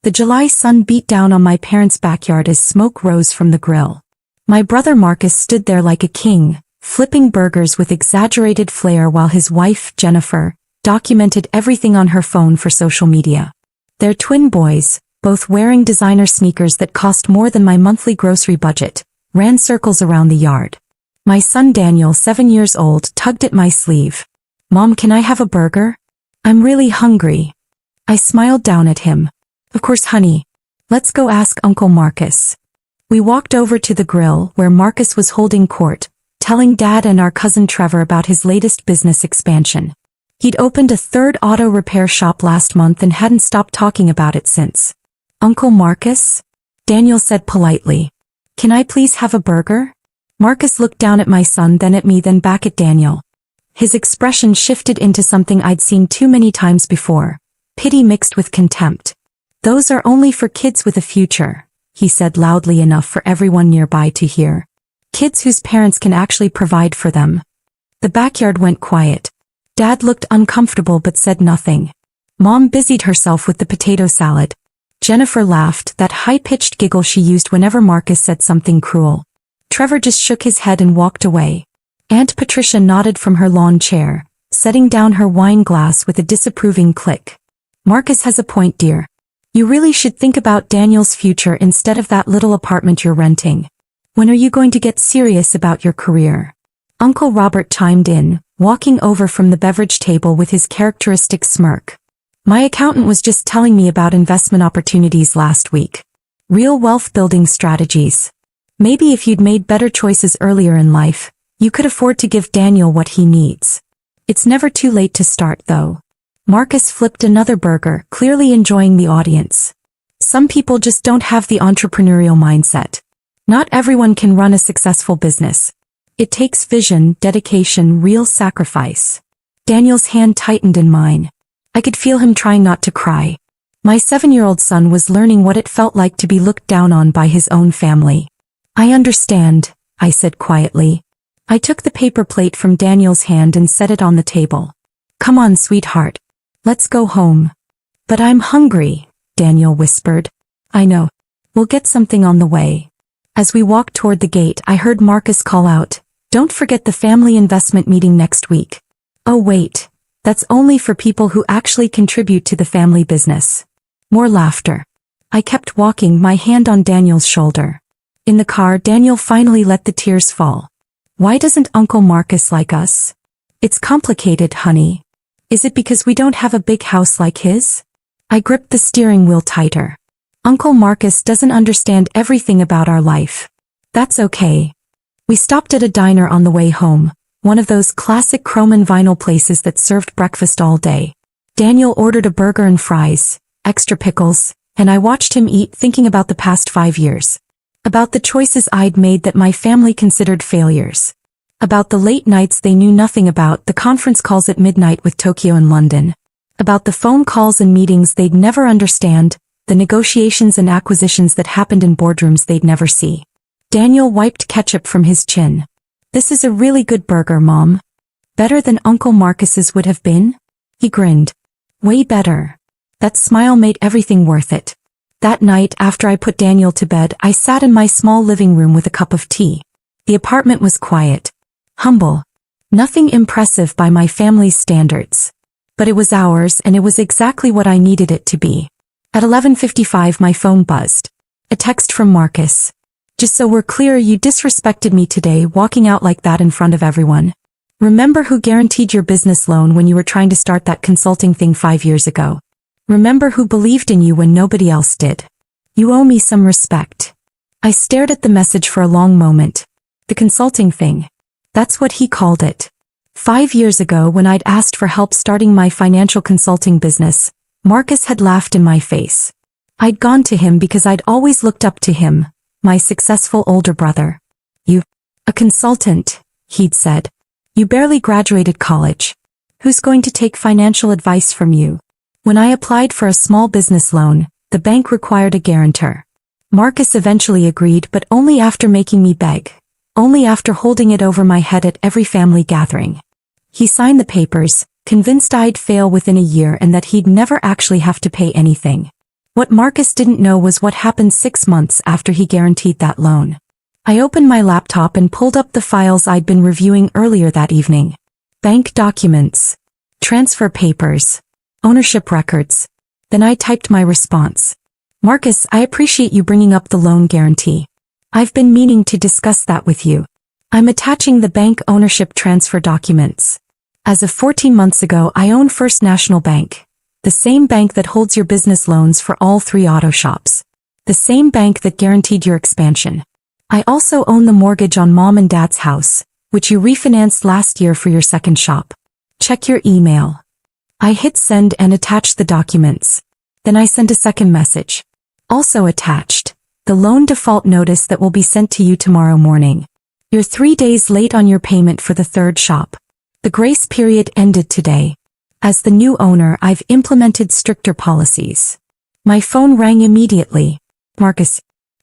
The July sun beat down on my parents' backyard as smoke rose from the grill. My brother Marcus stood there like a king, flipping burgers with exaggerated flair while his wife, Jennifer, documented everything on her phone for social media. Their twin boys, both wearing designer sneakers that cost more than my monthly grocery budget, ran circles around the yard. My son Daniel, 7 years old, tugged at my sleeve. "Mom, can I have a burger? I'm really hungry." I smiled down at him. "Of course, honey. Let's go ask Uncle Marcus." We walked over to the grill where Marcus was holding court, telling Dad and our cousin Trevor about his latest business expansion. He'd opened a third auto repair shop last month and hadn't stopped talking about it since. "Uncle Marcus?" Daniel said politely. "Can I please have a burger?" Marcus looked down at my son, then at me, then back at Daniel. His expression shifted into something I'd seen too many times before, pity mixed with contempt. "Those are only for kids with a future," he said loudly enough for everyone nearby to hear. "Kids whose parents can actually provide for them." The backyard went quiet. Dad looked uncomfortable but said nothing. Mom busied herself with the potato salad. Jennifer laughed, that high-pitched giggle she used whenever Marcus said something cruel. Trevor just shook his head and walked away. Aunt Patricia nodded from her lawn chair, setting down her wine glass with a disapproving click. "Marcus has a point, dear. You really should think about Daniel's future instead of that little apartment you're renting. When are you going to get serious about your career?" Uncle Robert chimed in, walking over from the beverage table with his characteristic smirk. "My accountant was just telling me about investment opportunities last week. Real wealth-building strategies. Maybe if you'd made better choices earlier in life, you could afford to give Daniel what he needs. It's never too late to start, though." Marcus flipped another burger, clearly enjoying the audience. "Some people just don't have the entrepreneurial mindset. Not everyone can run a successful business. It takes vision, dedication, real sacrifice." Daniel's hand tightened in mine. I could feel him trying not to cry. My 7-year-old son was learning what it felt like to be looked down on by his own family. "I understand," I said quietly. I took the paper plate from Daniel's hand and set it on the table. "Come on, sweetheart. Let's go home." "But I'm hungry," Daniel whispered. "I know. We'll get something on the way." As we walked toward the gate, I heard Marcus call out, "Don't forget the family investment meeting next week." "Oh wait, that's only for people who actually contribute to the family business." More laughter. I kept walking, my hand on Daniel's shoulder. In the car, Daniel finally let the tears fall. "Why doesn't Uncle Marcus like us?" "It's complicated, honey." "Is it because we don't have a big house like his?" I gripped the steering wheel tighter. "Uncle Marcus doesn't understand everything about our life." "That's okay." We stopped at a diner on the way home, one of those classic chrome and vinyl places that served breakfast all day. Daniel ordered a burger and fries, extra pickles, and I watched him eat, thinking about the past 5 years. About the choices I'd made that my family considered failures. About the late nights they knew nothing about, the conference calls at midnight with Tokyo and London. About the phone calls and meetings they'd never understand, the negotiations and acquisitions that happened in boardrooms they'd never see. Daniel wiped ketchup from his chin. "This is a really good burger, Mom. Better than Uncle Marcus's would have been?" He grinned. "Way better." That smile made everything worth it. That night, after I put Daniel to bed, I sat in my small living room with a cup of tea. The apartment was quiet. Humble. Nothing impressive by my family's standards. But it was ours, and it was exactly what I needed it to be. At 11:55 my phone buzzed. A text from Marcus. "Just so we're clear, you disrespected me today, walking out like that in front of everyone. Remember who guaranteed your business loan when you were trying to start that consulting thing 5 years ago? Remember who believed in you when nobody else did? You owe me some respect." I stared at the message for a long moment. The consulting thing. That's what he called it. 5 years ago, when I'd asked for help starting my financial consulting business, Marcus had laughed in my face. I'd gone to him because I'd always looked up to him, my successful older brother. A consultant," he'd said. "You barely graduated college. Who's going to take financial advice from you?" When I applied for a small business loan, the bank required a guarantor. Marcus eventually agreed, but only after making me beg. Only after holding it over my head at every family gathering. He signed the papers, convinced I'd fail within a year and that he'd never actually have to pay anything. What Marcus didn't know was what happened 6 months after he guaranteed that loan. I opened my laptop and pulled up the files I'd been reviewing earlier that evening. Bank documents, transfer papers, ownership records. Then I typed my response. Marcus, I appreciate you bringing up the loan guarantee. I've been meaning to discuss that with you. I'm attaching the bank ownership transfer documents. As of 14 months ago, I own First National Bank, the same bank that holds your business loans for all 3 auto shops, the same bank that guaranteed your expansion. I also own the mortgage on Mom and Dad's house, which you refinanced last year for your second shop. Check your email. I hit send and attached the documents. Then I sent a second message. Also attached, the loan default notice that will be sent to you tomorrow morning. You're 3 days late on your payment for the third shop. The grace period ended today. As the new owner, I've implemented stricter policies. My phone rang immediately. Marcus.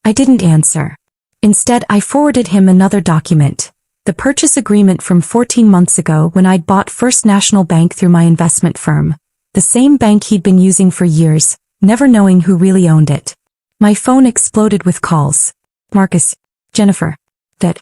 I didn't answer. Instead, I forwarded him another document, the purchase agreement from 14 months ago when I'd bought First National Bank through my investment firm, the same bank he'd been using for years, never knowing who really owned it. My phone exploded with calls. Marcus. Jennifer. Dead.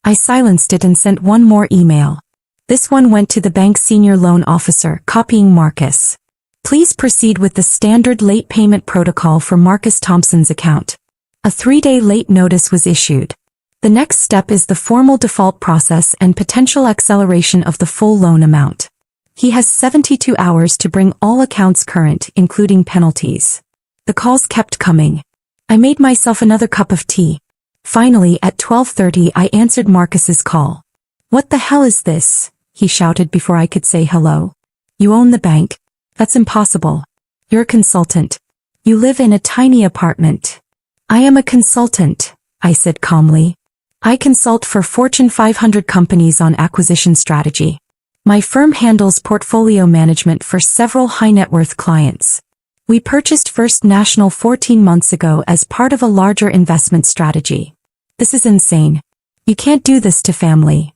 I silenced it and sent one more email. This one went to the bank's senior loan officer, copying Marcus. Please proceed with the standard late payment protocol for Marcus Thompson's account. A 3-day late notice was issued. The next step is the formal default process and potential acceleration of the full loan amount. He has 72 hours to bring all accounts current, including penalties. The calls kept coming. I made myself another cup of tea. Finally, at 12:30, I answered Marcus's call. What the hell is this? He shouted before I could say hello. You own the bank? That's impossible. You're a consultant. You live in a tiny apartment. I am a consultant, I said calmly. I consult for Fortune 500 companies on acquisition strategy. My firm handles portfolio management for several high-net-worth clients. We purchased First National 14 months ago as part of a larger investment strategy. This is insane. You can't do this to family.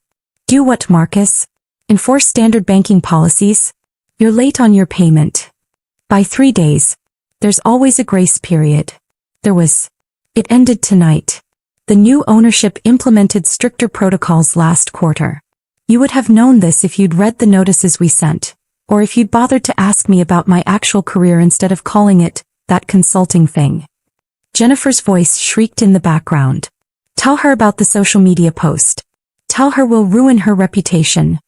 Do what, Marcus? Enforce standard banking policies? You're late on your payment. By 3 days. There's always a grace period. There was. It ended tonight. The new ownership implemented stricter protocols last quarter. You would have known this if you'd read the notices we sent, or if you'd bothered to ask me about my actual career instead of calling it that consulting thing. Jennifer's voice shrieked in the background. Tell her about the social media post. Tell her we'll ruin her reputation.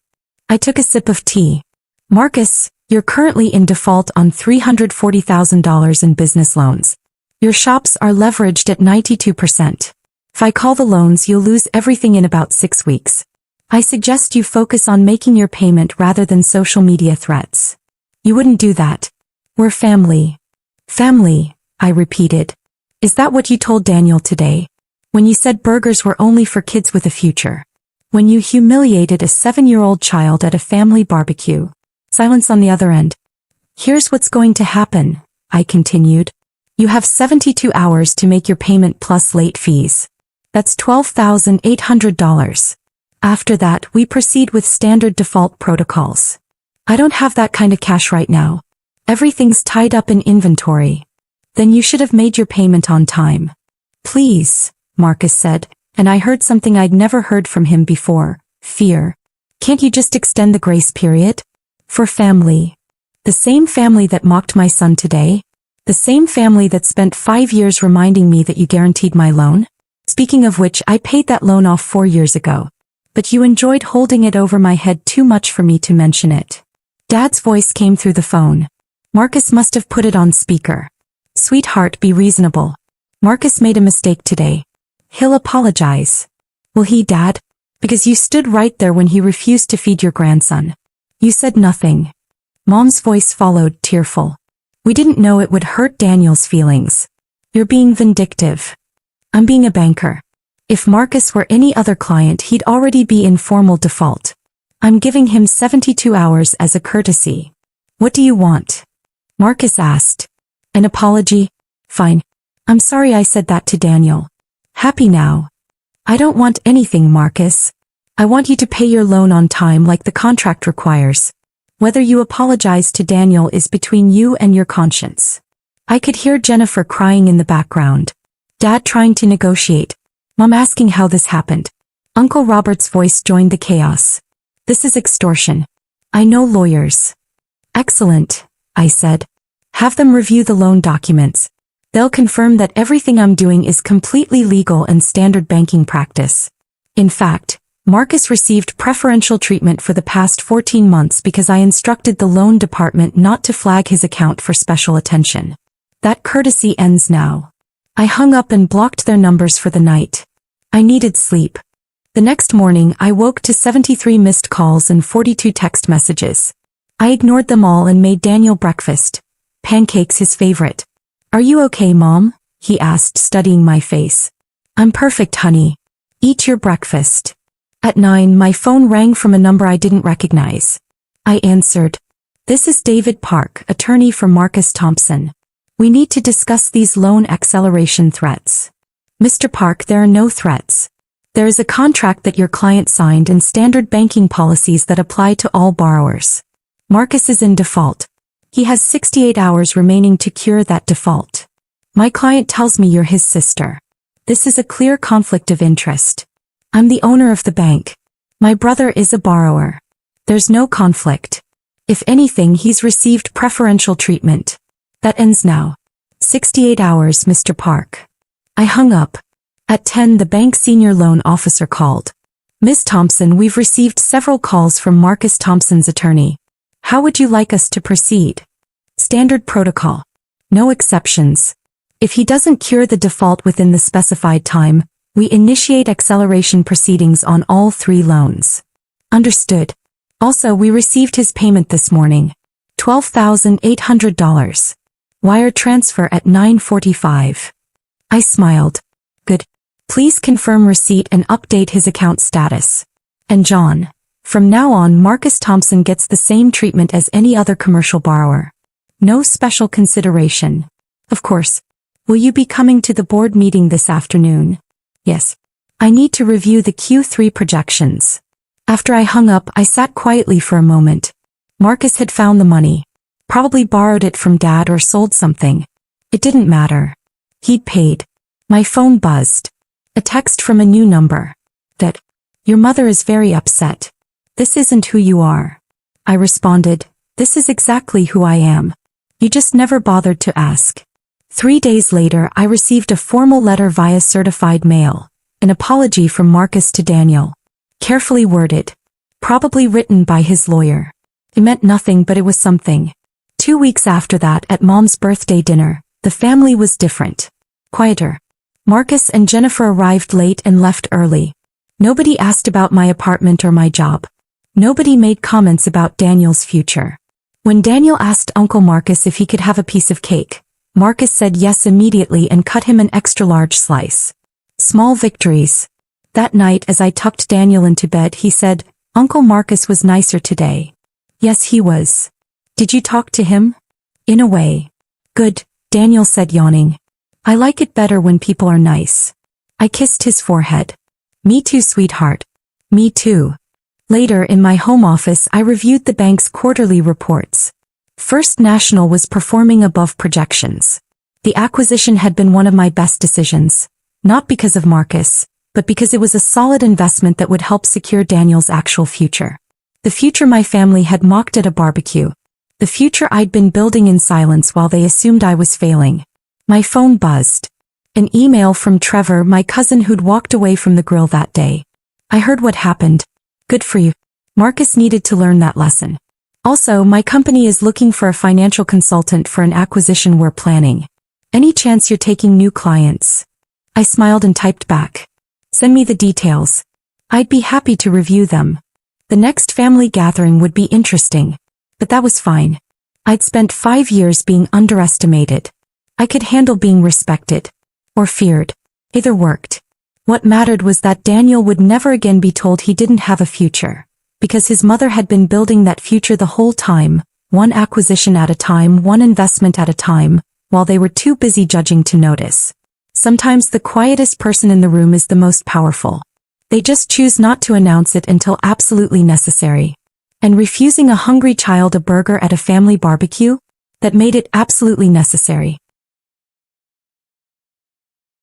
I took a sip of tea. Marcus, you're currently in default on $340,000 in business loans. Your shops are leveraged at 92%. If I call the loans, you'll lose everything in about 6 weeks. I suggest you focus on making your payment rather than social media threats. You wouldn't do that. We're family. Family, I repeated. Is that what you told Daniel today? When you said burgers were only for kids with a future? When you humiliated a 7-year-old child at a family barbecue? Silence on the other end. Here's what's going to happen, I continued. You have 72 hours to make your payment plus late fees. That's $12,800. After that, we proceed with standard default protocols. I don't have that kind of cash right now. Everything's tied up in inventory. Then you should have made your payment on time. Please, Marcus said, and I heard something I'd never heard from him before, fear. Can't you just extend the grace period? For family. The same family that mocked my son today? The same family that spent 5 years reminding me that you guaranteed my loan? Speaking of which, I paid that loan off 4 years ago. But you enjoyed holding it over my head too much for me to mention it. Dad's voice came through the phone. Marcus must have put it on speaker. Sweetheart, be reasonable. Marcus made a mistake today. He'll apologize. Will he, Dad? Because you stood right there when he refused to feed your grandson. You said nothing. Mom's voice followed, tearful. We didn't know it would hurt Daniel's feelings. You're being vindictive. I'm being a banker. If Marcus were any other client, he'd already be in formal default. I'm giving him 72 hours as a courtesy. What do you want? Marcus asked. An apology? Fine. I'm sorry I said that to Daniel. Happy now? I don't want anything, Marcus. I want you to pay your loan on time like the contract requires. Whether you apologize to Daniel is between you and your conscience. I could hear Jennifer crying in the background. Dad trying to negotiate. Mom asking how this happened. Uncle Robert's voice joined the chaos. This is extortion. I know lawyers. Excellent, I said. Have them review the loan documents. They'll confirm that everything I'm doing is completely legal and standard banking practice. In fact, Marcus received preferential treatment for the past 14 months because I instructed the loan department not to flag his account for special attention. That courtesy ends now. I hung up and blocked their numbers for the night. I needed sleep. The next morning I woke to 73 missed calls and 42 text messages. I ignored them all and made Daniel breakfast. Pancakes his favorite. Are you okay, Mom? He asked, studying my face. I'm perfect, honey. Eat your breakfast. At 9 my phone rang from a number I didn't recognize. I answered. This is David Park, attorney for Marcus Thompson. We need to discuss these loan acceleration threats. Mr. Park, there are no threats. There is a contract that your client signed and standard banking policies that apply to all borrowers. Marcus is in default. He has 68 hours remaining to cure that default. My client tells me you're his sister. This is a clear conflict of interest. I'm the owner of the bank. My brother is a borrower. There's no conflict. If anything, he's received preferential treatment. That ends now. 68 hours, Mr. Park. I hung up. At 10 the bank senior loan officer called. Ms. Thompson, we've received several calls from Marcus Thompson's attorney. How would you like us to proceed? Standard protocol. No exceptions. If he doesn't cure the default within the specified time, we initiate acceleration proceedings on all 3 loans. Understood. Also, we received his payment this morning. $12,800. Wire transfer at 9:45. I smiled. Good. Please confirm receipt and update his account status. And John. From now on, Marcus Thompson gets the same treatment as any other commercial borrower. No special consideration. Of course. Will you be coming to the board meeting this afternoon? Yes. I need to review the Q3 projections. After I hung up, I sat quietly for a moment. Marcus had found the money. Probably borrowed it from Dad or sold something. It didn't matter. He'd paid. My phone buzzed. A text from a new number. That. Your mother is very upset. This isn't who you are. I responded, this is exactly who I am. You just never bothered to ask. 3 days later I received a formal letter via certified mail. An apology from Marcus to Daniel. Carefully worded. Probably written by his lawyer. It meant nothing, but it was something. 2 weeks after that, at Mom's birthday dinner, the family was different. Quieter. Marcus and Jennifer arrived late and left early. Nobody asked about my apartment or my job. Nobody made comments about Daniel's future. When Daniel asked Uncle Marcus if he could have a piece of cake, Marcus said yes immediately and cut him an extra-large slice. Small victories. That night as I tucked Daniel into bed, he said, Uncle Marcus was nicer today. Yes, he was. Did you talk to him? In a way. Good, Daniel said, yawning. I like it better when people are nice. I kissed his forehead. Me too, sweetheart. Me too. Later in my home office I reviewed the bank's quarterly reports. First National was performing above projections. The acquisition had been one of my best decisions, not because of Marcus, but because it was a solid investment that would help secure Daniel's actual future. The future my family had mocked at a barbecue. The future I'd been building in silence while they assumed I was failing. My phone buzzed. An email from Trevor, my cousin who'd walked away from the grill that day. I heard what happened. Good for you. Marcus needed to learn that lesson. Also, my company is looking for a financial consultant for an acquisition we're planning. Any chance you're taking new clients? I smiled and typed back. Send me the details. I'd be happy to review them. The next family gathering would be interesting. But that was fine. I'd spent 5 years being underestimated. I could handle being respected. Or feared. Either worked. What mattered was that Daniel would never again be told he didn't have a future. Because his mother had been building that future the whole time, one acquisition at a time, one investment at a time, while they were too busy judging to notice. Sometimes the quietest person in the room is the most powerful. They just choose not to announce it until absolutely necessary. And refusing a hungry child a burger at a family barbecue? That made it absolutely necessary.